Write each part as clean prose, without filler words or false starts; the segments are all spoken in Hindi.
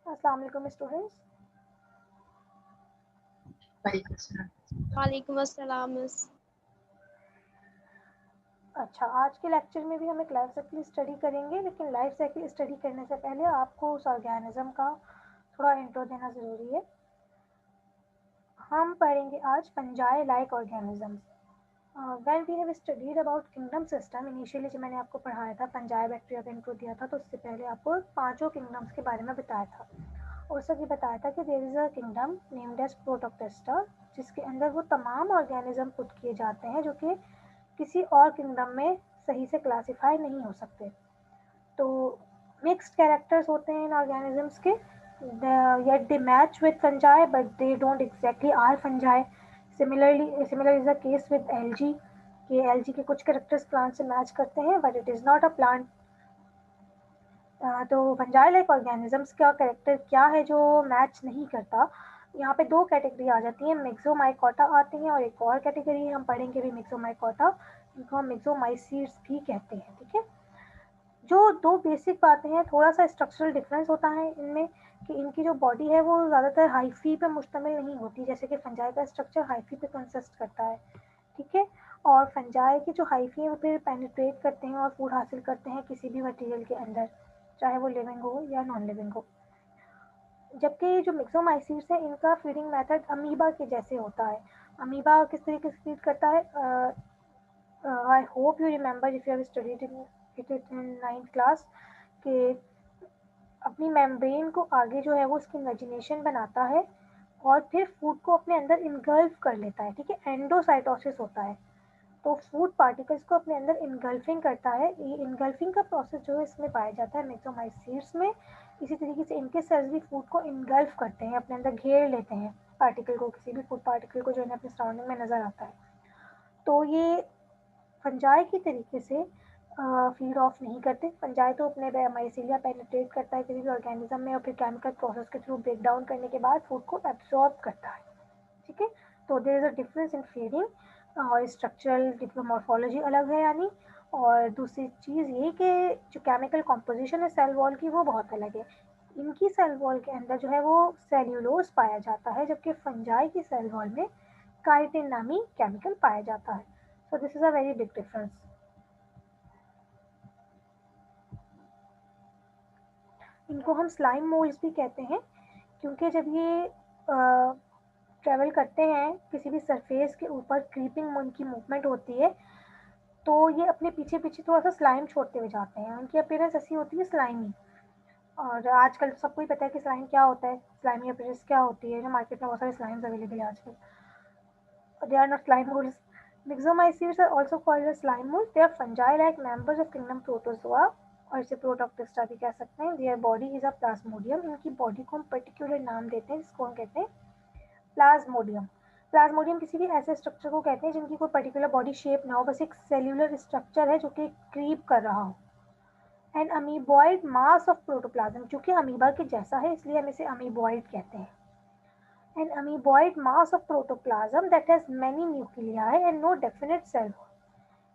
अस्सलाम वालेकुम स्टूडेंट्स। वालेकुम अस्सलाम मिस। अच्छा, आज के लेक्चर में भी हम एक लाइफ साइकिल स्टडी करेंगे, लेकिन लाइफ साइकिल स्टडी करने से पहले आपको उस ऑर्गेनिज्म का थोड़ा इंट्रो देना ज़रूरी है। हम पढ़ेंगे आज fungi like organisms. When we have studied about kingdom system, initially जब मैंने आपको पढ़ाया था फंजाई बैक्टीरिया का इंट्रो दिया था, तो उससे पहले आपको पांचों किंगडम्स के बारे में बताया था। और सब ये बताया था कि there is a kingdom named as Protoctista, जिसके अंदर वो तमाम ऑर्गेनिज्म पुट किए जाते हैं जो कि किसी और किंगडम में सही से क्लासिफाई नहीं हो सकते। तो मिक्स्ड कैरेक्टर्स होते हैं इन ऑर्गेनिजम्स के, yet they match with fungi but they don't exactly are fungi. Similar is the case with algae कि algae के कुछ कैरेक्टर्स प्लांट से मैच करते हैं but it is not a plant. तो फंजाई लाइक ऑर्गेनिजम्स का कैरेक्टर क्या है जो मैच नहीं करता। यहाँ पे दो कैटेगरी आ जाती है, मिक्सोमाइकोटा आते हैं और एक और कैटेगरी हम पढ़ेंगे भी मिक्सोमाइकोटा, इनको हम मिक्सोमाइसीड्स भी कहते हैं। ठीक है, जो दो बेसिक बातें हैं, थोड़ा सा स्ट्रक्चरल डिफरेंस होता है इनमें कि इनकी जो बॉडी है वो ज़्यादातर हाइफी पे मुश्तमिल नहीं होती, जैसे कि फंजाई का स्ट्रक्चर हाइफी पे कंसिस्ट करता है। ठीक है, और फंजाई की जो हाइफी है वो फिर पेनिट्रेट करते हैं और फूड हासिल करते हैं किसी भी मटेरियल के अंदर, चाहे वो लिविंग हो या नॉन लिविंग हो। जबकि जो मिक्सोमाइसीड्स है इनका फीडिंग मेथड अमीबा के जैसे होता है। अमीबा किस तरीके से फीड करता है? I hope you remember if you have studied in 9th class कि अपनी मेम्ब्रेन को आगे जो है वो उसकी इमेजिनेशन बनाता है और फिर फूड को अपने अंदर इनगल्फ कर लेता है। ठीक है, एंडोसाइटोसिस होता है। तो फूड पार्टिकल्स को अपने अंदर इनगल्फिंग करता है। ये इनगल्फिंग का प्रोसेस जो है इसमें पाया जाता है मिक्सोमाइसीड्स में। इसी तरीके से इनके सेल्स भी फूड को इनगल्फ करते हैं, अपने अंदर घेर लेते हैं पार्टिकल को, किसी भी फूड पार्टिकल को जो है अपने सराउंडिंग में नजर आता है। तो ये फंजाई की तरीके से फीड ऑफ नहीं करते। फंजाई तो अपने माइसीलिया पेनिट्रेट करता है किसी भी ऑर्गेनिज्म में और फिर केमिकल प्रोसेस के थ्रू ब्रेक डाउन करने के बाद फूड को एब्जॉर्ब करता है। ठीक है, तो there is a difference in feeding और स्ट्रक्चरल मॉर्फोलॉजी अलग है यानी। और दूसरी चीज़ ये कि जो केमिकल कॉम्पोजिशन है सेल वॉल की वो बहुत अलग है। इनकी सेल वॉल के अंदर जो है वो सेल्यूलोज पाया जाता है, जबकि फंजाई की सेल वॉल में काइटिन नामी केमिकल पाया जाता है। So this is a very big difference. इनको हम स्लाइम मोल्ड्स भी कहते हैं, क्योंकि जब ये ट्रेवल करते हैं किसी भी सरफेस के ऊपर, क्रीपिंग उनकी मूवमेंट होती है, तो ये अपने पीछे पीछे थोड़ा सा स्लाइम छोड़ते हुए जाते हैं। उनकी अपीयरेंस ऐसी होती है स्लाइमी। और आजकल सबको ही पता है कि स्लाइम क्या होता है, स्लाइमी अपीयरेंस क्या होती है। जो मार्केट में बहुत सारे स्लाइम्स अवेलेबल है आजकल, they are not slime molds. Myxomycetes are also called as slime molds. They are fungi-like members of kingdom Protozoa, और इसे प्रोटोप्टेस्टा भी कह सकते हैं। Their body is a plasmodium. इनकी बॉडी को हम पर्टिकुलर नाम देते हैं जिसको हम कहते हैं प्लाज्मोडियम। प्लाज्मोडियम किसी भी ऐसे स्ट्रक्चर को कहते हैं जिनकी कोई पर्टिकुलर बॉडी शेप ना हो, बस एक सेल्यूलर स्ट्रक्चर है जो कि क्रीप कर रहा हो। And amoeboid mass of protoplasm, चूंकि अमीबा के जैसा है इसलिए हम इसे अमीबॉइड कहते हैं। An amoeboid mass of protoplasm that has many nuclei and no definite cell wall.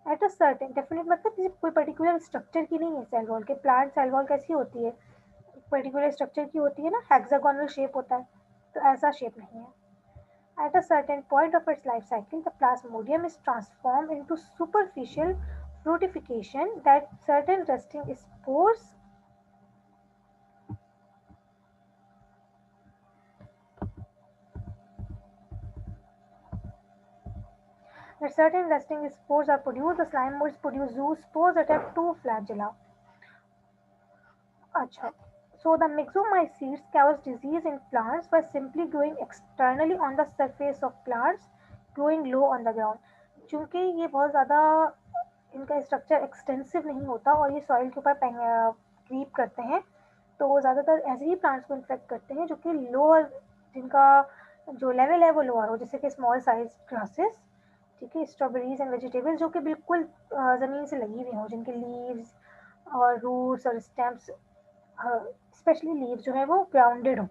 At a certain definite मतलब कोई पर्टिकुलर स्ट्रक्चर की नहीं है सेल वॉल के। प्लांट सेल वॉल कैसी होती है, एक पर्टिकुलर स्ट्रक्चर की होती है ना, हेक्सागोनल शेप होता है, तो ऐसा शेप नहीं है। At a certain point of its life cycle, the plasmodium is transformed into superficial fructification that certain resting spores that certain resting spores are produced. The slime molds produce zoospores that have two flagella. Achha. So the myxomycetes cause disease in plants by simply growing externally on the surface of plants, growing low on the ground. चूंकि ये बहुत ज़्यादा इनका स्ट्रक्चर एक्सटेंसिव नहीं होता और ये सॉइल के ऊपर क्रीप करते हैं, तो वो ज़्यादातर ऐसे ही प्लांट्स को इन्फेक्ट करते हैं जो कि लोअर, जिनका जो लेवल है वो लोअर हो, जैसे कि स्मॉल साइज ग्रासेस। ठीक है, स्ट्रॉबेरीज एंड वेजिटेबल्स जो कि बिल्कुल ज़मीन से लगी हुई हों, जिनके लीव्स और रूट्स और स्टेम्स, स्पेशली लीव्स जो है वो ग्राउंडेड हो।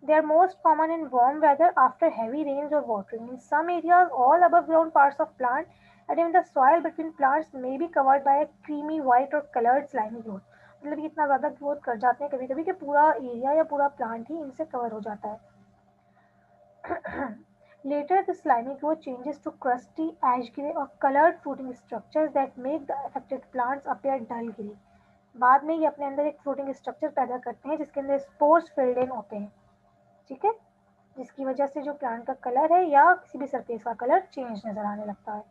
They are most common in warm weather after heavy rains or watering. In some areas, all above ground parts of plant and even the soil between plants may be covered by a creamy white or colored slimy growth. मतलब ये इतना ज़्यादा ग्रोथ कर जाते हैं कभी कभी कि पूरा एरिया या पूरा प्लांट ही इनसे कवर हो जाता है। Later, the slimy growth changes to crusty ash gray or colored fruiting structures that make the affected plants appear dull grey. बाद में ये अपने अंदर एक फ्रूटिंग स्ट्रक्चर पैदा करते हैं जिसके अंदर स्पोर्स फिल्ड इन होते हैं, ठीक है, जिसकी वजह से जो प्लांट का कलर है या किसी भी सरफेस का कलर चेंज नजर आने लगता है।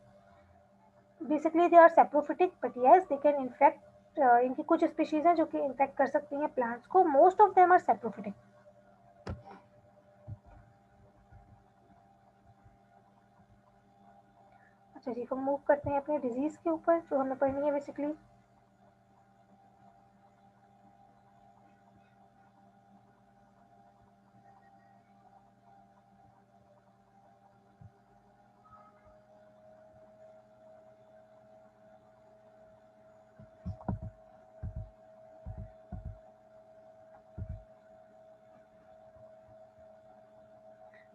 Basically they are saprophytic but yes they can infect, इनकी कुछ स्पीशीज हैं जो कि इन्फेक्ट कर सकती हैं प्लांट्स को। Most of them are saprophytic. अच्छा जी, हम मूव करते हैं अपने डिजीज के ऊपर जो हमें पढ़नी है बेसिकली।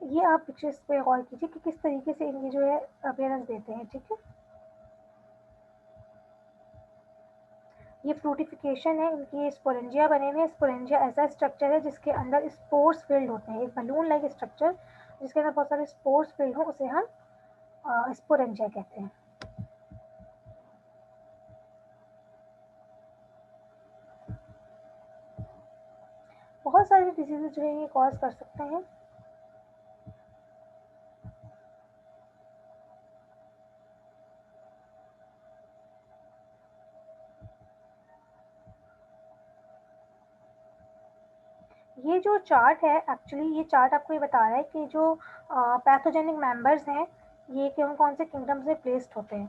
ये आप पिक्चर्स पे गौर कीजिए कि किस तरीके से इनकी जो है अपीयरेंस देते हैं, ठीक है। ये फ्रूटिफिकेशन है, इनकी स्पोरेंजिया बने हुए हैं। स्पोरेंजिया ऐसा स्ट्रक्चर है जिसके अंदर स्पोर्स फिल्ड होते हैं, एक बलून लाइक स्ट्रक्चर जिसके अंदर बहुत सारे स्पोर्स फिल्ड हो, उसे हम स्पोरेंजिया कहते हैं। बहुत सारे डिजीजेज जो है ये कॉज कर सकते हैं। ये जो चार्ट है एक्चुअली, ये चार्ट आपको ये बता रहा है कि जो पैथोजेनिक मेंबर्स हैं ये कौन कौन से किंगडम्स में प्लेस्ड होते हैं,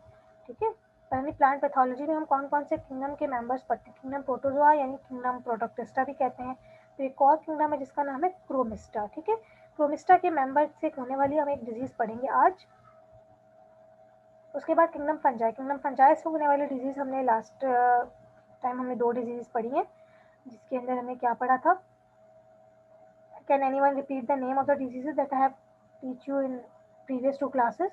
ठीक है। यानी प्लांट पैथोलॉजी में हम कौन कौन से किंगडम के मेंबर्स पढ़ते हैं। किंगडम प्रोटोजोआ यानी किंगडम प्रोटोक्टिस्टा भी कहते हैं। तो एक और किंगडम है जिसका नाम है क्रोमिस्टा, ठीक है। क्रोमिस्टा के मेंबर से होने वाली हम एक डिजीज पढ़ेंगे आज। उसके बाद किंगडम फंजाई, किंगडम फंजाई से होने वाली डिजीज हमने लास्ट टाइम हमने 2 डिजीज पढ़ी हैं जिसके अंदर हमने क्या पढ़ा था। Can anyone repeat the name of the diseases that I have teach you in previous 2 classes?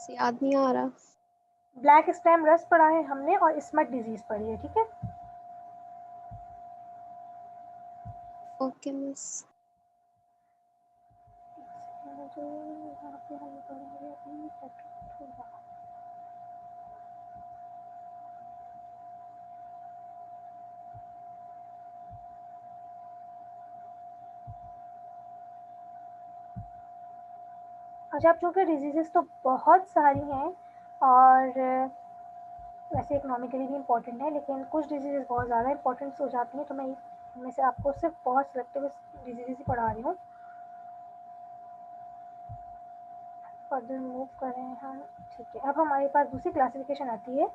याद नहीं आ रहा। ब्लैक स्टेम रस्ट पढ़ा है हमने और स्मट डिजीज पढ़ी है, ठीक है। Okay miss. जो यहाँ पे हम पढ़ेंगे अभी अच्छा, आप चूँकि डिजीजेस तो बहुत सारी हैं और वैसे इकोनॉमिकली भी इम्पोर्टेंट है, लेकिन कुछ डिजीजेस बहुत ज़्यादा इंपॉर्टेंट हो जाती हैं तो मैं इनमें से आपको सिर्फ बहुत सिलेक्टिव डिजीजेस ही पढ़ा रही हूँ। फर्दर मूव करें हम, ठीक है। अब हमारे पास दूसरी क्लासिफिकेशन आती है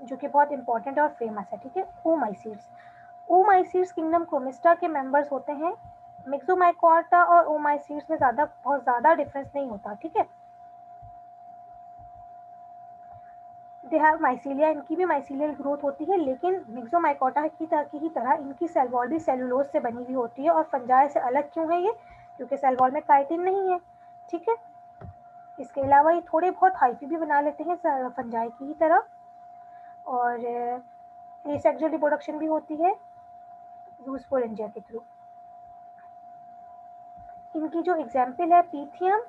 जो कि बहुत इंपॉर्टेंट और फेमस है, ठीक है। ओमाइसीड्स। ओमाइसीड्स किंगडम क्रोमिस्टा के मेंबर्स होते हैं। मिक्सोमाइकोटा और ओमाइसीड्स में बहुत ज़्यादा डिफरेंस नहीं होता, ठीक है। दे हैव माइसीलिया, इनकी भी माइसीलियल ग्रोथ होती है, लेकिन मिक्सोमाइकोटा की ही तरह इनकी सेल वॉल भी सेलुलोज से बनी हुई होती है। और फंजाई से अलग क्यों है ये? क्योंकि सेल वॉल में काइटिन नहीं है, ठीक है। इसके अलावा ये थोड़े बहुत हाइफी भी बना लेते हैं फंजाई की ही तरह। और ये सेक्सुअल रिप्रोडक्शन भी होती है यूस्पोरेंजिया के थ्रू। इनकी जो एग्जाम्पल है पीथियम,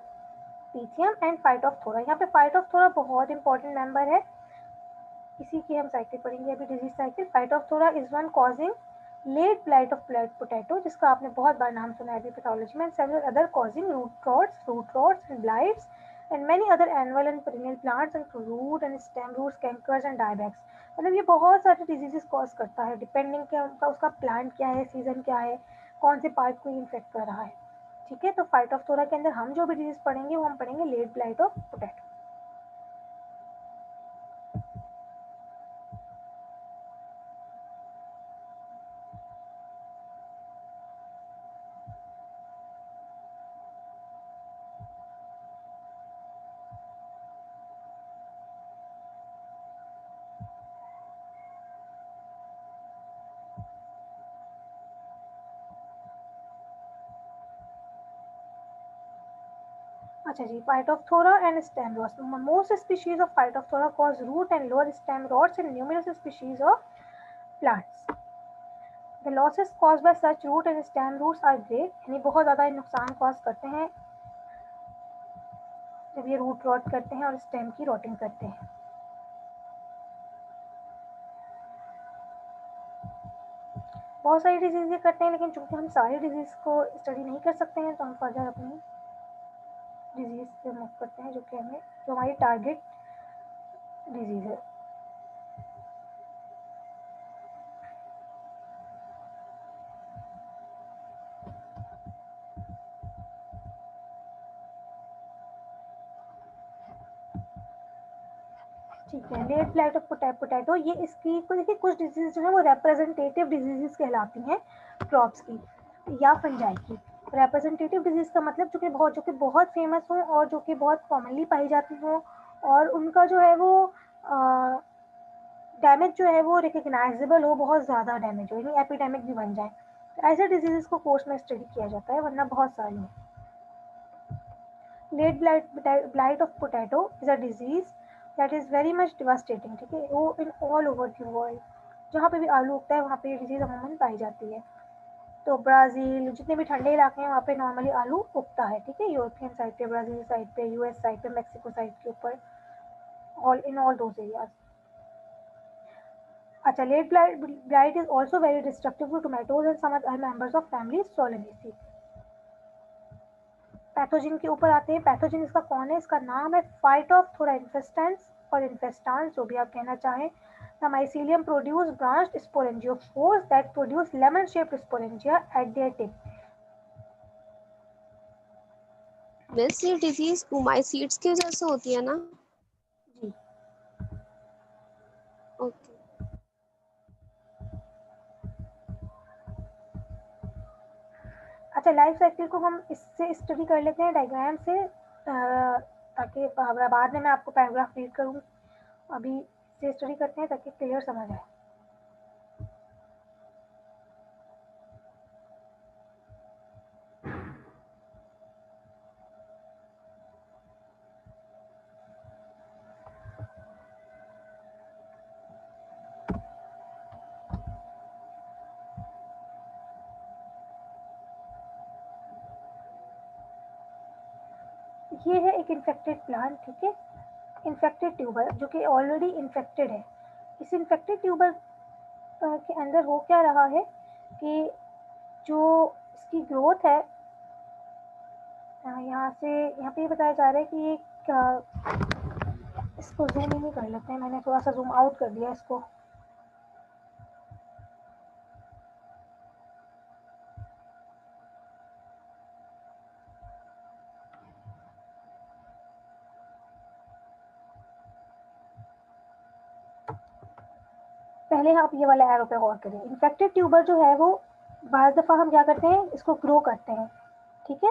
पीथियम एंड फाइटोफथोरा। यहाँ पे फाइटोफथोरा बहुत इंपॉर्टेंट मेंबर है, इसी की हम साइकिल पढ़ेंगे अभी, disease cycle. Phytophthora is one causing late blight of blood potato, जिसका आपने बहुत बार नाम सुना है पैथोलॉजी में। Several other causing root rots, fruit rots and blights and many other annual and perennial plants and root and stem roots, cankers and diebacks. मतलब ये बहुत सारे डिजीजेस कॉज करता है, डिपेंडिंग क्या उनका उसका प्लांट क्या है, सीजन क्या है, कौन से पार्ट को इन्फेक्ट कर रहा है, ठीक है। तो फाइटोफथोरा के अंदर हम जो भी डिजीज पढ़ेंगे वो हम पढ़ेंगे लेट ब्लाइट ऑफ पोटैटो। अच्छा जी, Phytophthora and stem rots. Most species of Phytophthora cause root and lower stem rots in numerous species of plants. The losses caused by such root and stem roots are great. यानी बहुत ज़्यादा नुकसान कॉज करते हैं जब ये रूट रॉट करते हैं और स्टेम की रॉटिंग करते हैं। बहुत सारी डिजीज़ ये करते हैं, लेकिन चूंकि हम सारी डिजीज़ को स्टडी नहीं कर सकते हैं तो हम फर्दर अपनी डिजीज़ से मूव करते हैं जो हमारी टारगेट डिजीज़ है। ठीक है, लेट ब्लाइट ऑफ पोटैटो, ये इसकी देखिए कुछ डिजीज जो है वो रिप्रेजेंटेटिव डिजीजेस कहलाती हैं क्रॉप्स की या फंजाई की। रिप्रेजेंटेटिव डिजीज का मतलब जो कि बहुत फेमस हो और जो कि बहुत कॉमनली पाई जाती हो और उनका जो है वो डैमेज जो है वो रिकग्नाइजेबल हो, बहुत ज़्यादा डैमेज हो, यानी एपिडेमिक भी बन जाए, तो ऐसे डिजीजेस को कोर्स में स्टडी किया जाता है, वरना बहुत सारी है। Late blight of potato is a disease that is very much devastating. ठीक है, वो in all over the world जहाँ पे भी आलू उगता है वहाँ पे ये डिजीज अमूमन पाई जाती है। तो ब्राज़ील, जितने भी ठंडे इलाके हैं वहाँ पे नॉर्मली आलू उगता है। ठीक है, यूरोपियन साइड पे, ब्राज़ील साइड पे, यूएस साइड पे, मैक्सिको साइड के ऊपर, all in all those areas. अच्छा, late blight is also very destructive to tomatoes and some other members of family Solanaceae. Pathogen के ऊपर आते हैं। पैथोजन इसका कौन है? इसका नाम है फाइटोप्थोरा इन्फेस्टेंस और इन्फेस्टांस, जो भी आप कहना चाहें। The mycelium produce branched sporangiophores that produce lemon-shaped sporangia at their tip. Miss ये डिजीज ओमाइसीड्स की वजह से होती है ना? जी, ओके। अच्छा, लाइफ साइकिल को हम इससे स्टडी कर लेते हैं डायग्राम से, ताकि बाद में मैं आपको पैराग्राफ रीड करूँ। अभी से स्टडी करते हैं ताकि क्लियर समझ आए। ये है एक इन्फेक्टेड प्लांट। ठीक है, इन्फेक्टेड ट्यूबर जो कि ऑलरेडी इन्फेक्टेड है। इस इन्फेक्टेड ट्यूबर के अंदर हो क्या रहा है कि जो इसकी ग्रोथ है, यहाँ पे ये बताया जा रहा है कि इसको जूम इन कर लेते हैं। मैंने थोड़ा सा जूम आउट कर दिया इसको। पहले आप ये वाला एरो पे गौर करें। इन्फेक्टेड ट्यूबर जो है वो बाज़ दफ़ा हम क्या करते हैं, इसको ग्रो करते हैं। ठीक है,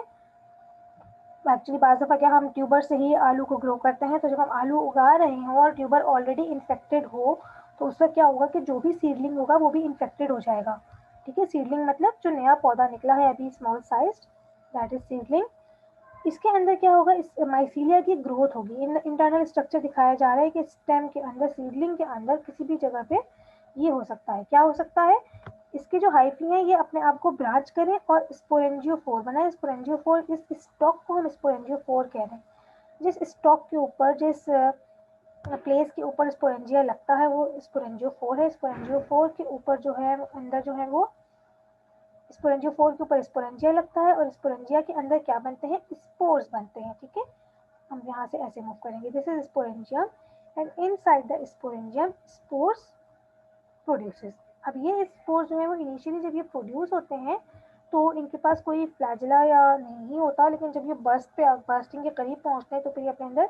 एक्चुअली बाज़ दफ़ा क्या हम ट्यूबर से ही आलू को ग्रो करते हैं। तो जब हम आलू उगा रहे हों और ट्यूबर ऑलरेडी इन्फेक्टेड हो तो उससे क्या होगा कि जो भी सीडलिंग होगा वो भी इन्फेक्टेड हो जाएगा। ठीक है, सीडलिंग मतलब जो नया पौधा निकला है अभी, small size, that is seedling. इसके अंदर क्या होगा, इस माइसीलिया की ग्रोथ होगी। इंटरनल स्ट्रक्चर दिखाया जा रहा है कि स्टेम के अंदर, सीडलिंग के अंदर किसी भी जगह पे ये हो सकता है। क्या हो सकता है? इसके जो हाइफी हैं ये अपने आप को ब्रांच करें और स्पोरेंजियोफोर बनाए। स्पोरेंजियोफोर, इस स्टॉक को हम स्पोरेंजियोफोर कह रहे हैं। जिस स्टॉक के ऊपर, जिस प्लेस के ऊपर स्पोरेंजिया लगता है वो स्पोरेंजियोफोर है। स्पोरेंजियोफोर के ऊपर जो है अंदर जो है वो स्पोरेंजियोफोर के ऊपर स्पोरेंजिया लगता है और स्पोरेंजिया के अंदर क्या बनते हैं? स्पोर्स बनते हैं। ठीक है, हम यहाँ से ऐसे मूव करेंगे। This is sporangium and inside the sporangium spores produces. अब ये स्पोर्स जो है वो इनिशियली जब ये प्रोड्यूस होते हैं तो इनके पास कोई फ्लैजिला या नहीं होता, लेकिन जब ये बर्स्टिंग के करीब पहुँचते हैं तो फिर ये अपने अंदर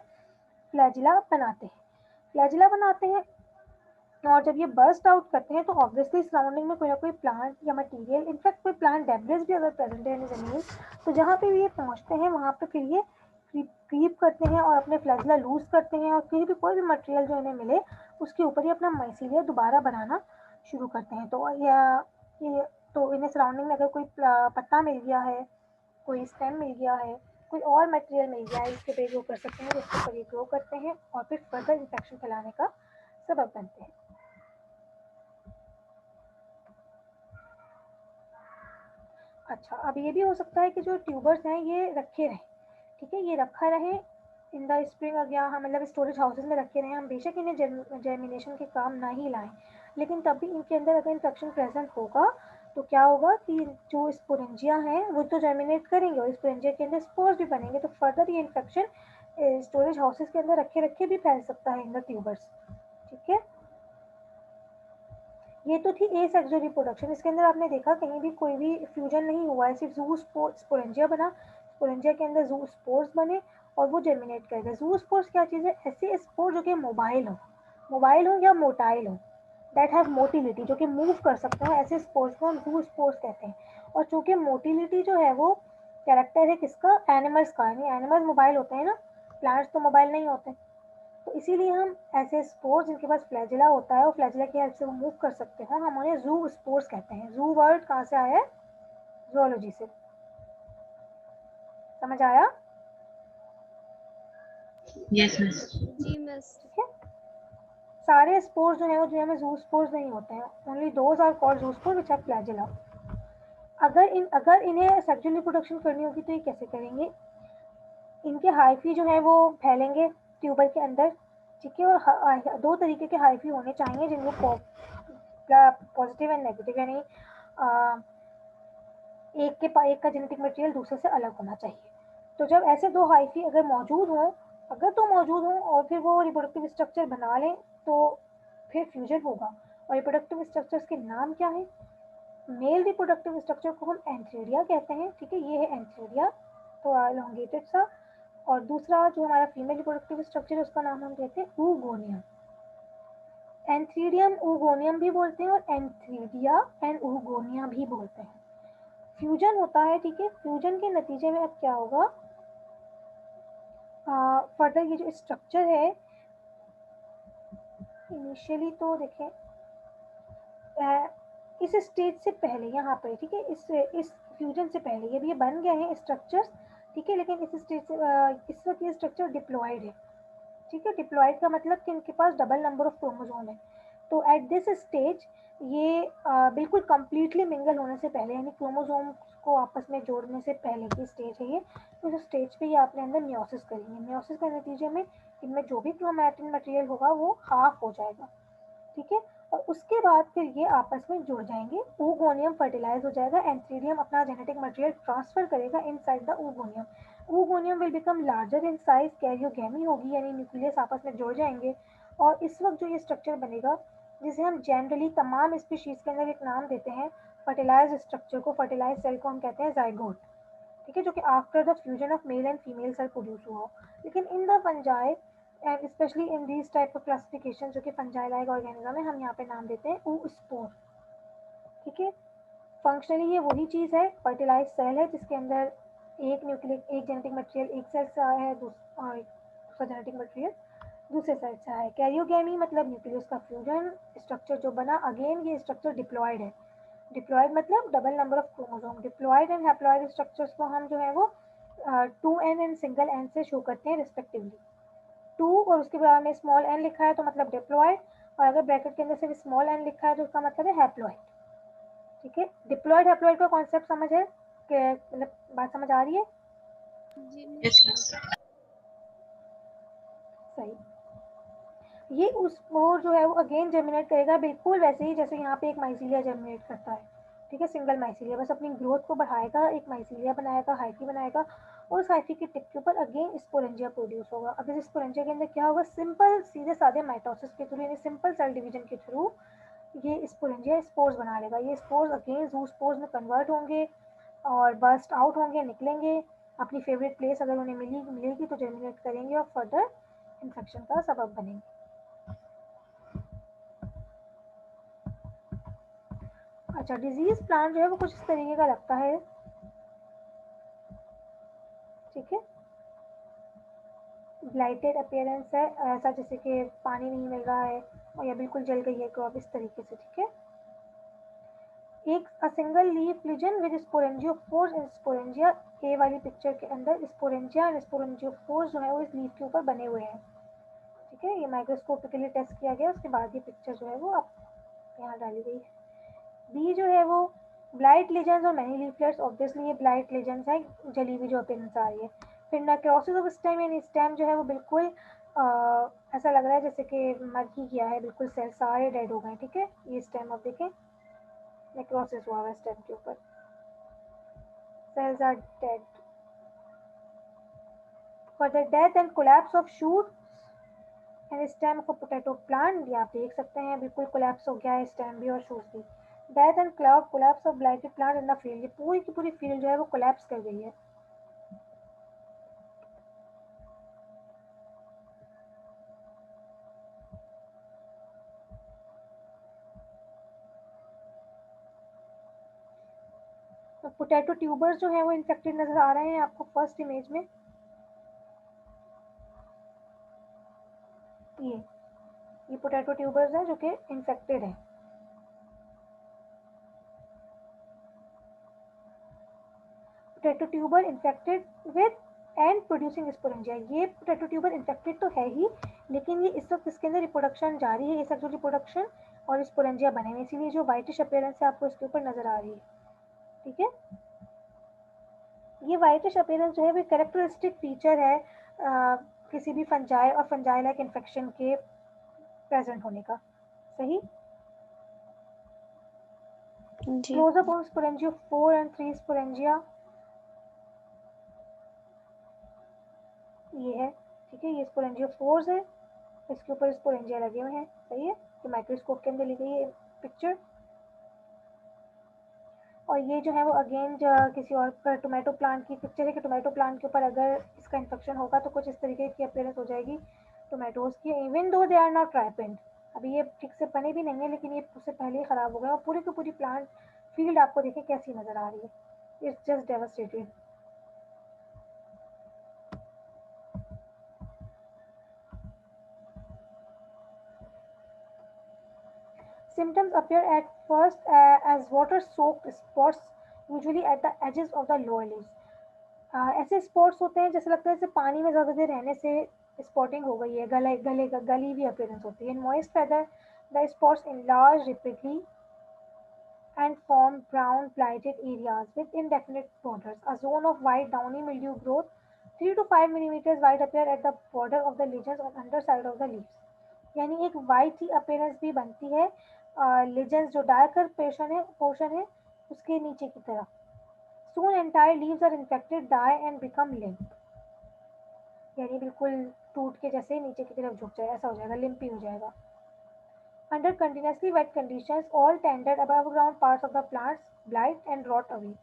फ्लैजिला बनाते हैं। फ्लैजिला बनाते हैं और जब ये बर्स्ट आउट करते हैं तो ऑब्वियसली सराउंडिंग में कोई ना कोई प्लांट या मटेरियल, इनफैक्ट कोई प्लांट डेब्रिस भी अगर प्रेजेंट है ज़मीन, तो जहाँ पे भी ये पहुँचते हैं वहाँ पे फिर ये क्रीप करते हैं और अपने फ्लैजिला लूज करते हैं और कहीं भी कोई भी मटेरियल जो इन्हें मिले उसके ऊपर ही अपना माइसीलिया दोबारा बनाना शुरू करते हैं। तो इन्हें सराउंडिंग में अगर कोई पत्ता मिल गया है, कोई स्टेम मिल गया है कोई और मटेरियल मिल जाए इसके पे ग्रो कर सकते हैं, जिसके ऊपर ये ग्रो करते हैं और फिर फर्दर इन्फेक्शन फैलाने का सबब बनते हैं। अच्छा, अब ये भी हो सकता है कि जो ट्यूबर्स हैं ये रखे रहें, ठीक है, ये रखा रहे इन द स्प्रिंग या हम मतलब स्टोरेज हाउसेज में रखे रहें, हम बेशक इन्हें जर्मिनेशन के काम ना ही लाएं, लेकिन तब भी इनके अंदर अगर इन्फेक्शन प्रेजेंट होगा तो क्या होगा कि जो स्पोरेंजिया हैं वो तो जर्मिनेट करेंगे और स्पोरेंजिया के अंदर स्पोर्स भी बनेंगे, तो फर्दर ये इन्फेक्शन स्टोरेज हाउसेज के अंदर रखे रखे भी फैल सकता है इन द ट्यूबर्स, ठीक है। ये तो थी एसेक्सुअल रिप्रोडक्शन, इसके अंदर आपने देखा कहीं भी कोई भी फ्यूजन नहीं हुआ है, सिर्फ जू स्पोरेंजिया बना, स्पोरेंजिया के अंदर जू स्पोर्स बने और वो जर्मिनेट कर गए। जू स्पोर्स क्या चीज़ है? ऐसे स्पोर जो कि मोबाइल हो या मोटाइल हो, दैट हैव मोटिलिटी, जो कि मूव कर सकते हो, ऐसे स्पोर्स को हम जू स्पोर्स कहते हैं। और चूंकि मोटिलिटी जो है वो कैरेक्टर है किसका? एनिमल्स का, यानी एनिमल्स मोबाइल होते हैं ना, प्लांट्स तो मोबाइल नहीं होते, तो इसीलिए हम ऐसे स्पोर्स जिनके पास फ्लैजिला होता है और फ्लैजिला की हेल्प से वो मूव कर सकते हैं, हम उन्हें जू स्पोर्स कहते हैं। जू वर्ड कहाँ से आया है? जूलॉजी से। समझ आया? Yes miss. जी मिस। ठीक है, सारे स्पोर्स जो है वो दुनिया में जू स्पोर्स नहीं होते हैं, ओनली दोज आर कॉल्ड जू स्पोर विच आर फ्लैजिला। अगर इन्हें सेक्सुअल रिप्रोडक्शन करनी होगी तो ये कैसे करेंगे? इनके हाइफी जो है वो फैलेंगे ट्यूबर के अंदर, ठीक है, और दो तरीके के हाइफी होने चाहिए जिनको पॉजिटिव एंड नेगेटिव, यानी एक का जेनेटिक मटेरियल दूसरे से अलग होना चाहिए। तो जब ऐसे दो हाइफी अगर मौजूद हों, और फिर वो रिप्रोडक्टिव स्ट्रक्चर बना लें तो फिर फ्यूजन होगा। और रिप्रोडक्टिव स्ट्रक्चर्स के नाम क्या है? मेल रिप्रोडक्टिव स्ट्रक्चर को हम एंथ्रेडिया कहते हैं, ठीक है, ये है एंथ्रेडिया, तो एलोंगेटेड सा। और दूसरा जो हमारा फीमेल रिप्रोडक्टिव स्ट्रक्चर है उसका नाम हम कहते हैं ऊगोनियम। एंथ्रीडियम ऊगोनियम भी बोलते हैं और एंथ्रीडिया एंड ऊगोनिया भी बोलते हैं। फ्यूजन होता है, ठीक है, फ्यूजन के नतीजे में अब क्या होगा? फर्दर ये जो स्ट्रक्चर है, इनिशियली तो देखें इस स्टेज से पहले यहाँ पर, ठीक है, इस फ्यूजन से पहले ये बन गए हैं स्ट्रक्चर्स, ठीक है, लेकिन इस स्टेज से इस वक्त ये स्ट्रक्चर डिप्लॉयड है, ठीक है। डिप्लॉयड का मतलब कि इनके पास डबल नंबर ऑफ क्रोमोसोम है। तो एट दिस स्टेज ये बिल्कुल कंप्लीटली मिंगल होने से पहले, यानी क्रोमोसोम को आपस में जोड़ने से पहले की स्टेज है ये। तो इस स्टेज पे ये अपने अंदर मियोसिस करेंगे, मियोसिस के नतीजे में इनमें जो भी क्रोमैटिन मटेरियल होगा वो हाफ हो जाएगा, ठीक है, और उसके बाद फिर ये आपस में जुड़ जाएंगे, ऊगोनियम फर्टिलाइज हो जाएगा, एंथ्रीडियम अपना जेनेटिक मटेरियल ट्रांसफर करेगा inside the oogonium. Oogonium will become larger in size, karyogamy होगी, यानी न्यूक्लियस आपस में जुड़ जाएंगे। और इस वक्त जो ये स्ट्रक्चर बनेगा, जिसे हम जनरली तमाम स्पीशीज के अंदर एक नाम देते हैं, फर्टिलाइज स्ट्रक्चर को, फर्टिलाइज सेल को हम कहते हैं जाइगोट, ठीक है, जो कि after the fusion of male and female cell produce हुआ हो। लेकिन in the fungi and specially in these type of classification, जो कि फंजाई लाइक ऑर्गेनिज्म है, हम यहाँ पे नाम देते हैं ऊस्पोर, ठीक है। फंक्शनली ये वही चीज़ है, फर्टिलाइज सेल है जिसके अंदर एक जेनेटिक मटेरियल एक सेल से आया है, दूसरा जेनेटिक मटेरियल दूसरे सेल से आया है। कैरियोगेमी मतलब न्यूक्लियस का फ्यूजन, स्ट्रक्चर जो बना, अगेन ये स्ट्रक्चर डिप्लॉयड है। डिप्लॉयड मतलब double number of chromosome. Diploid and haploid structures को हम जो है वो 2n एंड सिंगल n से शो करते हैं रिस्पेक्टिवली। 2 और उसके बाद में स्मॉल n लिखा है तो मतलब डिप्लॉयड, और अगर ब्रैकेट के अंदर सिर्फ स्मॉल n लिखा है तो उसका मतलब है हैप्लॉयड, ठीक है। डिप्लॉयड हैप्लॉयड का कॉन्सेप्ट समझ है कि मतलब बात समझ आ रही है? जी यस मिस। मिस। सही। ये उस स्पोर जो है वो अगेन जर्मिनेट करेगा बिल्कुल वैसे ही जैसे यहाँ पे एक माइसीलिया जर्मिनेट करता है, ठीक है, सिंगल माइसीलिया, बस अपनी ग्रोथ को बढ़ाएगा, एक माइसीलिया बनाएगा, हाइफी बनाएगा, और उस हाइफी के टिप के ऊपर अगेन स्पोरेंजिया प्रोड्यूस होगा। अब इस स्पोरेंजिया के अंदर क्या होगा? सिंपल सीधे साधे माइटोसिस के थ्रू, यानी सिंपल सेल डिवीजन के थ्रू ये स्पोरेंजिया स्पोर्स बना लेगा। ये स्पोर्स अगेन जू स्पोर्स में कन्वर्ट होंगे और बर्स्ट आउट होंगे, निकलेंगे, अपनी फेवरेट प्लेस अगर उन्हें मिलेगी तो जर्मिनेट करेंगे और फर्दर इन्फेक्शन का सबब बनेंगे। अच्छा, डिजीज प्लांट जो है वो कुछ इस तरीके का लगता है, ठीक है, ब्लाइटेड अपीयरेंस है, ऐसा जैसे कि पानी नहीं मिल रहा है और या बिल्कुल जल गई है क्रॉप, इस तरीके से, ठीक है। एक single leaf lesion with sporangiophores in sporangia. A वाली पिक्चर के अंदर स्पोरेंजिया एंड स्पोरेंजियोफोर्स जो है वो इस लीफ के ऊपर बने हुए हैं। ठीक है, ये माइक्रोस्कोपिकली टेस्ट किया गया, उसके बाद ये पिक्चर जो है वो अब यहाँ डाली गई है। बी जो है वो ब्लाइट लीजन्स और मैनी लीफलेट्स, ऑब्वियसली ये ब्लाइट लीजन्स है, जली हुई जो अपीयरेंस आ रही है। फिर नेक्रोसिस ऑफ स्टेम, यानी स्टेम जो है वो बिल्कुल ऐसा लग रहा है जैसे कि मर ही गया है, बिल्कुल सेल सारे डेड हो गए। ठीक है, ये स्टेम आप देखें, नेक्रोसिस हुआ है स्टेम के ऊपर, cells are dead. For the death and collapse of shoots and stem of a potato plant, ये आप देख सकते हैं बिल्कुल कोलैप्स हो गया है स्टेम भी और शूट भी। Death and cloud collapse of blighted plant in the field, ये पूरी की पूरी फील्ड जो है वो कोलैप्स कर गई है। तो पोटैटो ट्यूबर्स जो है वो इन्फेक्टेड नजर आ रहे हैं आपको फर्स्ट इमेज में। ये पोटैटो ट्यूबर्स हैं जो कि इन्फेक्टेड है। Potato tuber infected with and producing sporangia, ये पोटैटो ट्यूबर इन्फेक्टेड तो है ही, लेकिन ये इस वक्त इसके अंदर रिप्रोडक्शन जारी है, ये सेक्सुअल रिप्रोडक्शन और स्पोरेंजिया बने हुए, इसीलिए जो वाइटिश अपीयरेंस है आपको इसके ऊपर नजर आ रही है। ठीक है, ये वाइटिश अपीयरेंस जो है वो कैरेक्टरिस्टिक फीचर है किसी भी फंजाई और फंजाई लाइक इन्फेक्शन के प्रेजेंट होने का। सही। जी close up on sporangio 4 and 3 sporangia, ये है। ठीक है, ये स्पोरेंजियो 4 है, इसके ऊपर स्पोरेंजिया लगे हुए हैं। सही है, ये माइक्रोस्कोप के अंदर ली गई है पिक्चर। और ये जो है वो अगेन किसी और टोमेटो प्लांट की पिक्चर है कि टोमेटो प्लांट के ऊपर अगर इसका इन्फेक्शन होगा तो कुछ इस तरीके की अपीयरेंस हो जाएगी टोमेटोज की, even though they are not ripened, अभी ये ठीक से बने भी नहीं है, लेकिन ये उससे पहले ही खराब हो गए और पूरी की पूरी प्लांट फील्ड आपको देखें कैसी नजर आ रही है, it's just devastated. Symptoms appear at first as water-soaked spots, usually at the edges of the lower leaves. ऐसे स्पॉट्स होते हैं जैसे लगता है जैसे पानी में ज़्यादा देर रहने से स्पॉटिंग हो गई है, गली हुई अपीयरेंस होती है। In moist whether the spots enlarge rapidly and form brown blighted areas with indefinite borders. A zone of white downy mildew growth 3 to 5 millimeters wide appear at the border of the lesions on underside of the leaves. यानी एक वाइट ही अपीयरेंस भी बनती है लेजेंस जो डार्कर पोर्शन है उसके नीचे की तरफ। Soon entire leaves are infected, die and become limp, यानी बिल्कुल टूट के जैसे नीचे की तरफ झुक जाए, ऐसा हो जाएगा, लिम्पी हो जाएगा। Under continuously wet conditions, all tended above ground parts of the plants blight and rot away.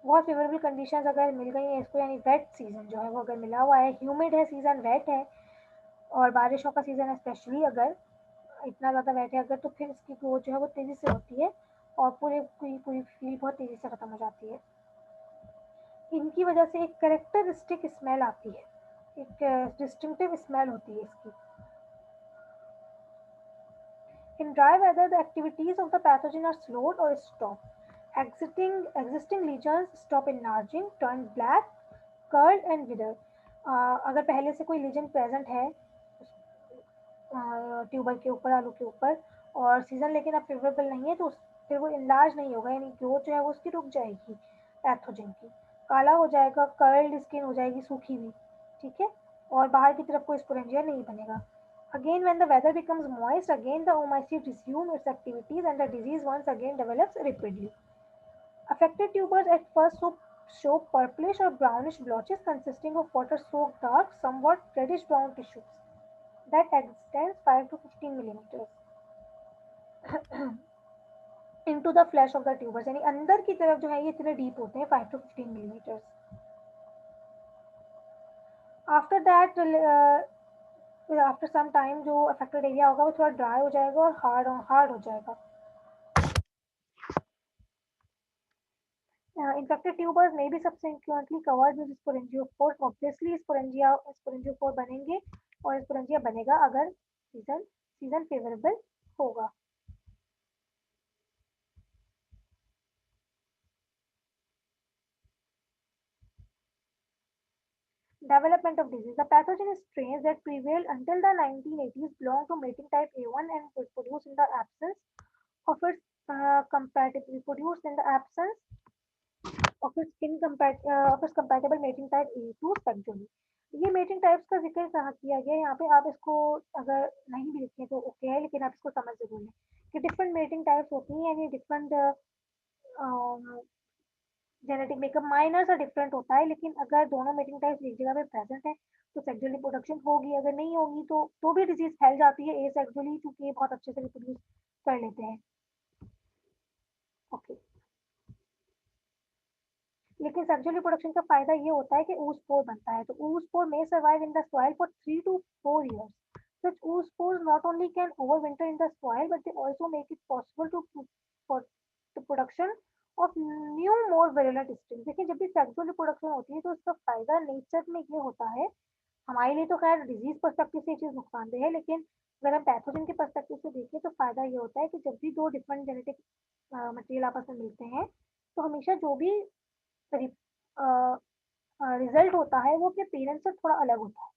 बहुत फेवरेबल कंडीशंस अगर मिल गई हैं इसको, यानी वेट सीजन जो है वो अगर मिला हुआ है, ह्यूमिड है सीजन, वेट है और बारिशों का सीजन है स्पेशली, अगर इतना ज़्यादा वेट है अगर, तो फिर इसकी ग्रोथ जो है वो तेज़ी से होती है और पूरी पूरी पूरी फील्ड बहुत तेज़ी से ख़त्म हो जाती है। इनकी वजह से एक करेक्टरिस्टिक स्मेल आती है, एक डिस्टिंक्टिव स्मेल होती है इसकी। In dry weather, the activities of the pathogen are slowed or stopped. Existing lesions stop enlarging, turn black, curl and wither. अगर पहले से कोई लीजन प्रेजेंट है ट्यूबर के ऊपर, आलू के ऊपर, और सीजन लेकिन अब फेवरेबल नहीं है, तो फिर वो इनलार्ज नहीं होगा, यानी ग्रोथ जो है वो उसकी रुक जाएगी पैथोजन की, काला हो जाएगा, कर्ल्ड स्किन हो जाएगी, सूखी हुई। ठीक है, और बाहर की तरफ कोई स्पोरेंजिया नहीं बनेगा। Again, when the weather becomes moist, again the oomycete resume its activities and the disease once again develops rapidly. Affected tubers at first show purplish or brownish blotches consisting of water-soaked dark, somewhat reddish-brown tissues that extends 5 to 15 millimeters into the flesh of the tubers. यानी अंदर की तरफ जो है ये इतने डीप होते हैं 5 to 15 millimeters. After that, after some time जो अफेक्टेड एरिया होगा वो थोड़ा ड्राई हो जाएगा और हार्ड हो जाएगा। Infected tubers may be subsequently covered with sporangiospores. Obviously sporangiospore बनेंगे और sporangia बनेगा अगर सीजन फेवरेबल होगा। Development of disease. The pathogen strains that prevailed until the 1980s belong to mating type A1 and reproduce in the absence of its reproduced in the absence of its compatible mating type A2 sexually. ये मेटिंग टाइप्स का जिक्र कहाँ किया गया है यहाँ पे, आप इसको अगर नहीं भी लिखें तो ओके है, लेकिन आप इसको समझ जरूर लें कि डिफरेंट मेटिंग टाइप्स होती हैं, यानी डिफरेंट जेनेटिक मेकअप माइनर सा डिफरेंट होता है, लेकिन अगर दोनों मेटिंग टाइप्स एक जगह पे प्रेजेंट है तो सेक्सुअल रिप्रोडक्शन होगी, अगर नहीं होगी तो भी डिजीज फैल जाती है एसेक्सुअली, क्योंकि ये बहुत अच्छे से रिप्रोड्यूस कर लेते हैं। ओके, लेकिन सेक्सुअल रिप्रोडक्शन का फायदा ये होता है कि oospore बनता है, तो oospore may survive in the soil for 3 to 4 years. Such oospores not only can overwinter in the soil, but they also make it possible for the production of new more virulent strains. देखिए, जब भी सेक्सुअल रिप्रोडक्शन होती है तो उसका फायदा नेचर में ये होता है, हमारे लिए तो खैर डिजीज पर्सपेक्टिव से ये चीज नुकसानदेह है, लेकिन अगर हम पैथोजन के पर्सपेक्टिव से देखें तो फायदा ये होता है कि जब भी दो डिफरेंट जेनेटिक मटेरियल आपस में मिलते हैं तो हमेशा जो भी रिजल्ट होता है वो अपने पेरेंट्स से थोड़ा अलग होता है।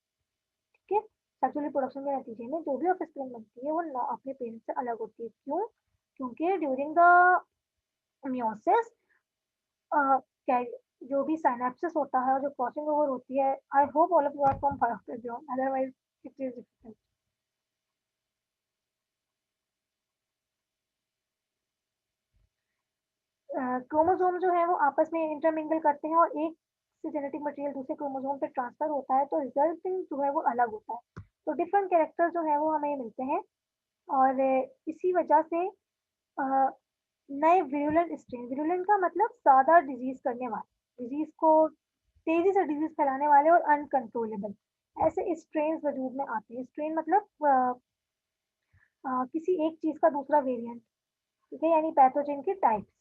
ठीक है, सेक्सुअल रिप्रोडक्शन के नतीजे में जो भी ऑफस्प्रिंग बनती है वो अपने पेरेंट्स से अलग होती है। क्यों? क्योंकि ड्यूरिंग द मियोसिस जो भी साइनेप्सिस होता है और जो क्रॉसिंग ओवर होती है, I hope all of you are from biology, otherwise it is difficult. Chromosome जो है वो आपस में इंटरमिंगल करते हैं और एक से जेनेटिक मटेरियल दूसरे क्रोमोसोम पे ट्रांसफर होता है, तो रिजल्टिंग जो है वो अलग होता है, तो डिफरेंट कैरेक्टर जो है वो हमें मिलते हैं और इसी वजह से नए विरुलेंट स्ट्रेन, विरुलेंट का मतलब ज्यादा डिजीज करने वाले, डिजीज को तेजी से डिजीज फैलाने वाले और अनकंट्रोलेबल ऐसे स्ट्रेन वजूद में आते हैं। स्ट्रेन मतलब किसी एक चीज का दूसरा वेरिएंट, ठीक है, यानी पैथोजन के टाइप्स।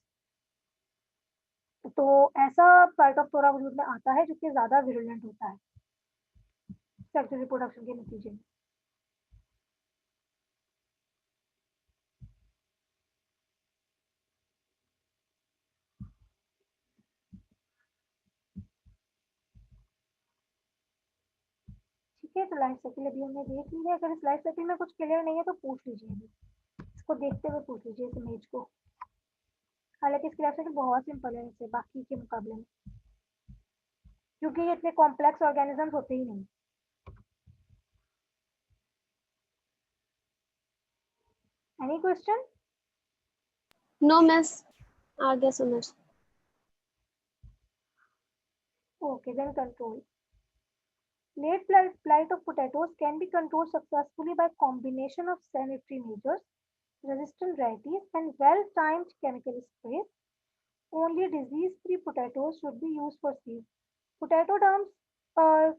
तो ऐसा फाइटोप्थोरा वजूद में आता है जो कि ज्यादा विरुलेंट होता है सेक्सुअल रिप्रोडक्शन के नतीजे में। ठीक है, तो लाइफ साइकिल अभी हमने देख ली है, अगर इस लाइफ साइकिल में कुछ क्लियर नहीं है तो पूछ लीजिए, अभी इसको देखते हुए पूछ लीजिए इस इमेज को। हालांकि इसकी लाइफ साइकिल बहुत सिंपल है इससे बाकी के मुकाबले में, क्योंकि ये इतने कॉम्प्लेक्स ऑर्गेनिजम्स होते ही नहीं। Any question? नो मिस, आ गया समझ। Okay, then control. Late blight of potatoes can be controlled successfully by combination of sanitary measures, resistant varieties, and well-timed chemical sprays. Only disease-free potatoes should be used for seeds. Potato dumps or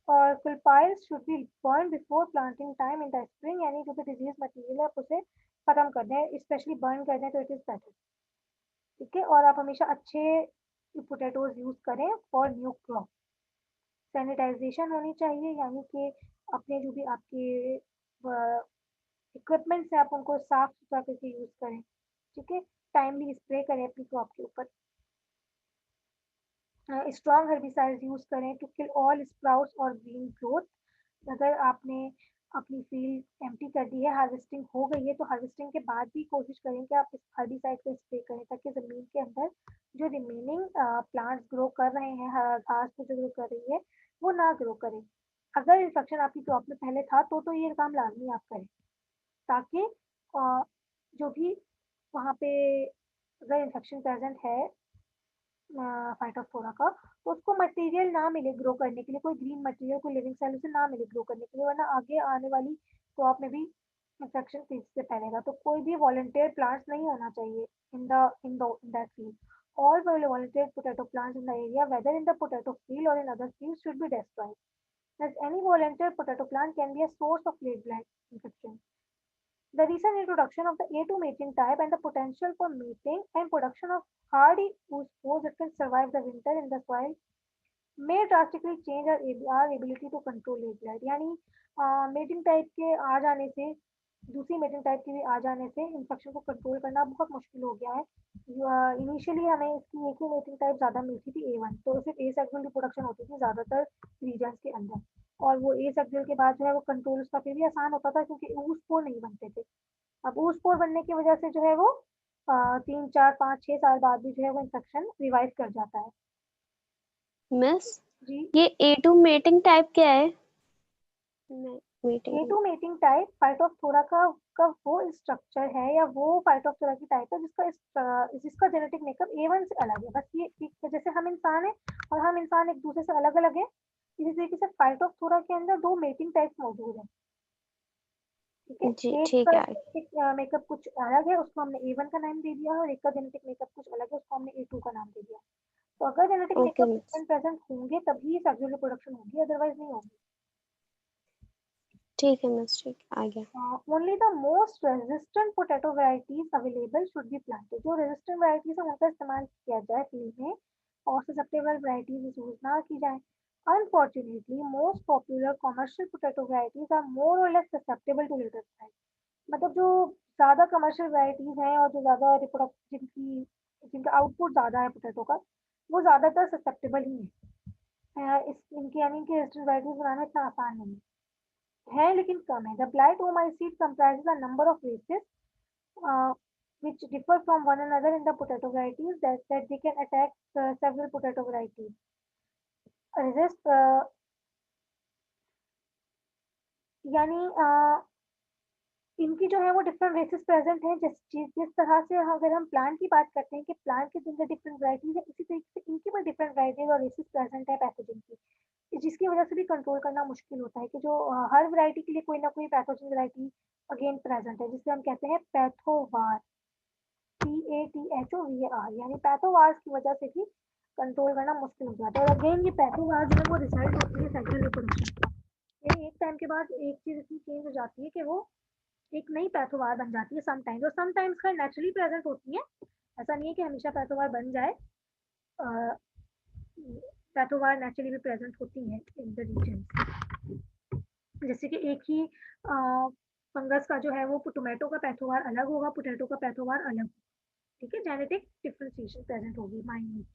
और cull piles should be burn before planting time in the spring, यानी जो भी डिजीज मटेरियल है आप उसे खत्म कर दें, स्पेशली बर्न कर दें तो इट इज बेटर। ठीक है, और आप हमेशा अच्छे पोटैटोज यूज करें फॉर न्यू क्रॉप। सैनिटाइजेशन होनी चाहिए, यानी कि अपने जो भी आपके इक्विपमेंट्स हैं आप उनको साफ सुथरा करके यूज करें। ठीक है, टाइमली स्प्रे करें अपनी क्रॉप के ऊपर। स्ट्रॉन्ग हर्बिसाइड्स यूज करें टू किल ऑल स्प्राउट्स और ग्रीन ग्रोथ। अगर आपने अपनी फील्ड एम्प्टी कर दी है, हार्वेस्टिंग हो गई है, तो हार्वेस्टिंग के बाद भी कोशिश करें कि आप इस हर्बिसाइड को स्प्रे करें ताकि ज़मीन के अंदर जो रिमेनिंग प्लांट्स ग्रो कर रहे हैं, घास को जो ग्रो कर रही है वो ना ग्रो करे। अगर इन्फेक्शन आपकी क्रॉप में पहले था तो ये काम लाजमी आप करें, ताकि जो भी वहाँ पे अगर इन्फेक्शन प्रेजेंट है फाइटोफथोरा का, तो उसको मटेरियल ना मिले ग्रो करने के लिए, कोई ग्रीन मटेरियल, कोई लिविंग सेल उसे ना मिले ग्रो करने के लिए, वरना आगे आने वाली क्रॉप में भी इन्फेक्शन तेजी से फैलेगा। तो कोई भी वॉलंटियर प्लांट्स नहीं होना चाहिए in that field. All volunteer potato plants in the area, whether in the potato field or in other fields, should be destroyed, as any volunteer potato plant can be a source of late blight infection. The recent introduction of the A2 mating type and the potential for mating and production of hardy spores that can survive the winter in the soil may drastically change our ability to control late blight. यानी मेटिंग टाइप के आ जाने से दूसरी मेटिंग टाइप की आ जाने से इन्फेक्शन को कंट्रोल करना बहुत मुश्किल हो गया है। इनिशियली हमें इसकी एक ही मेटिंग टाइप ज़्यादा मिलती थी A1, तो सिर्फ एसेक्सुअल रिप्रोडक्शन होती थी ज़्यादातर रीजन्स के अंदर, और वो एसेक्सुअल के बाद जो है वो कंट्रोल उसका फिर भी आसान होता था क्योंकि oospore नहीं बनते थे। अब oospore बनने की वजह से जो है वो 3, 4, 5, 6 साल बाद भी जो है वो इन्फेक्शन रिवाइव कर जाता है। मिस, जी। ये A2 मेटिंग टाइप क्या है? Meeting. A2 mating type Phytophthora का वो स्ट्रक्चर है या वो फाइटोप्थोरा की टाइप है जिसका जेनेटिक मेकअप A1 से अलग है। बस ये एक जैसे हम इंसान हैं और हम इंसान एक दूसरे से अलग अलग हैं, इसी तरीके से फाइटोप्थोरा के अंदर दो मेटिंग टाइप्स मौजूद हैं। ठीक है, जी एक ठीक का है। जेनेटिक मेकअप कुछ अलग है, उसको हमने A1 का नाम दे दिया है, और एक का जेनेटिक मेकअप कुछ अलग है, उसको हमने A2 का नाम दे दिया। तो अगर genetic okay makeup miss. Different present होंगे तभी सेक्सुअल रिप्रोडक्शन होगी, अदरवाइज नहीं होगी। ठीक है मिस, ठीक है, आ गया। Only the most resistant potato varieties available should be planted. जो resistant varieties है उनका इस्तेमाल किया जाए फील्ड में, और susceptible varieties यूज ना की जाए। Unfortunately, most popular commercial potato varieties are more or less susceptible to later strike. मतलब जो ज्यादा कमर्शियल वैरायटीज हैं और जो ज्यादा रिप्रोडक्ट जिनका आउटपुट ज्यादा है पोटैटो का, वो ज्यादातर ससेप्टेबल ही है। इस इनकी यानी इनकी रेजिस्टेंट वैरायटीज बनाना इतना आसान नहीं है, लेकिन कम है। The blight oomycete comprises a number of races uh, which differ from one another in the potato varieties that they can attack several potato varieties. Resist यानी इनकी जो है वो डिफरेंट रेसेस प्रेजेंट हैं। जिस तरह से अगर हम प्लांट की बात करते हैं कि प्लांट के अंदर डिफरेंट वैरायटीज है, इसी तरीके से इनकी भी डिफरेंट वैरायटीज और रेसेस प्रेजेंट है पैथोजन की, जिसकी वजह से भी कंट्रोल करना मुश्किल होता है कि जो हर वैरायटी के लिए कोई ना कोई पैथोजन वैरायटी अगेन प्रेजेंट है, जिसे हम कहते हैं पैथोवार, PATHOVAR, यानी पैथोवार्स की वजह से भी कंट्रोल करना मुश्किल हो जाता है। और अगेन ये पैथोवार जो है वो रिजल्ट होती है सेक्सुअल रिप्रोडक्शन का, यानी एक टाइम के बाद एक चीज इतनी चेंज हो जाती है कि वो एक नई पैथोवार बन जाती है समटाइम्स, और समटाइम्स खैर नेचुरली प्रेजेंट होती है। ऐसा नहीं है कि हमेशा पैथोवार बन जाए, पैथोवार नेचुरली भी प्रेजेंट होती है इन द रीजन। जैसे कि एक ही फंगस का जो है वो टोमेटो का पैथोवार अलग होगा, पोटैटो का पैथोवार अलग। ठीक है, जेनेटिक डिफरेंशिएशन प्रेजेंट होगी minute.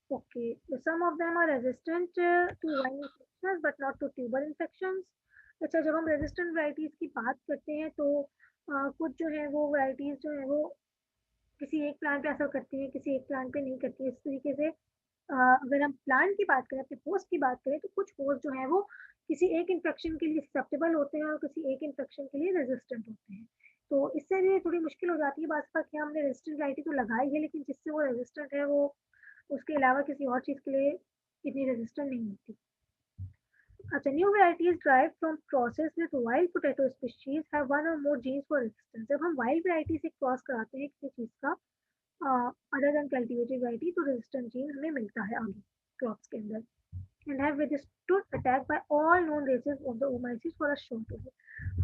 Okay, some of them are resistant to wine infections but not to tuber infections. अच्छा, जब हम रेजिस्टेंट वैरायटीज की बात करते हैं तो कुछ जो है वो वैरायटीज जो है वो किसी एक प्लांट पे असर करती हैं, किसी एक प्लांट पे नहीं करती है। इस तरीके से अगर हम प्लांट की बात करें, अपने होस्ट की बात करें, तो कुछ होस्ट जो है वो किसी एक इन्फेक्शन के लिए ससेप्टेबल होते हैं और किसी एक इन्फेक्शन के लिए रेजिस्टेंट होते हैं। तो इससे भी थोड़ी मुश्किल हो जाती है बात का कि हमने रेजिस्टेंट वैरायटी तो लगाई है, लेकिन जिससे वो रेजिस्टेंट है वो उसके अलावा किसी और चीज़ के लिए इतनी रेजिस्टेंट नहीं होती। अच्छा, new varieties derived from crosses with wild potato species have one or more genes for resistance. जब हम wild variety से क्रॉस कराते हैं किसी चीज़ का अदर देन कल्टिवेटेड वैरायटी, तो रेजिस्टेंट जीन हमें मिलता है आगे क्रॉप्स के अंदर, and have withstood attack by all known races of the Oomycetes for a short period.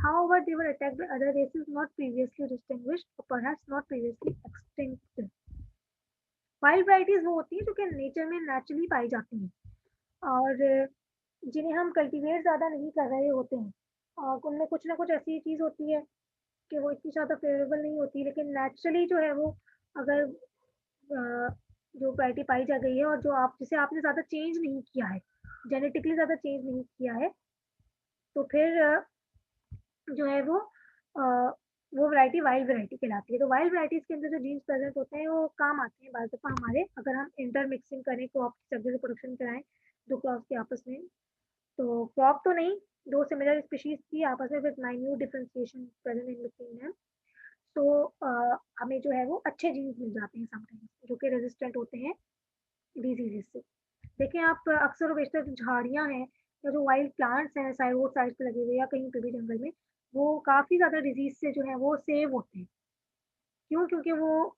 However, they were attacked by other races not previously distinguished or perhaps not previously extinct. Wild varieties वो होती हैं जो कि नेचर में नेचुरली पाई जाती हैं और जिन्हें हम कल्टीवेट ज़्यादा नहीं कर रहे होते हैं, और उनमें कुछ ना कुछ ऐसी चीज़ होती है कि वो इतनी ज़्यादा फेवरेबल नहीं होती, लेकिन नेचुरली जो है वो अगर जो वैरायटी पाई जा गई है और जो आप जिसे आपने ज़्यादा चेंज नहीं किया है, जेनेटिकली ज़्यादा चेंज नहीं किया है, तो फिर जो है वो वैरायटी वाइल्ड वैरायटी कहलाती है। तो वाइल्ड वैराइटीज के अंदर जो जीन्स प्रेजेंट होते हैं वो काम आते हैं बाज़ दफ़ा हमारे, अगर हम इंटर मिक्सिंग करें, क्रॉप की सब्जी प्रोडक्शन कराएं दो क्रॉप्स के आपस में, तो क्रॉप तो नहीं, दो सिमिलर स्पीशीज की आपस में with minute differentiation present in between them, तो हमें जो है वो अच्छे जीन्स मिल जाते हैं समटाइम्स जो कि रेजिस्टेंट होते हैं डिजीजेस से। देखें आप, अक्सर और बेशतर जो झाड़ियाँ हैं या जो वाइल्ड प्लांट्स हैं रोड साइड पे लगे हुए या कहीं पे भी जंगल में, वो काफ़ी ज़्यादा डिजीज से जो है वो सेव होते हैं। क्यों? क्योंकि वो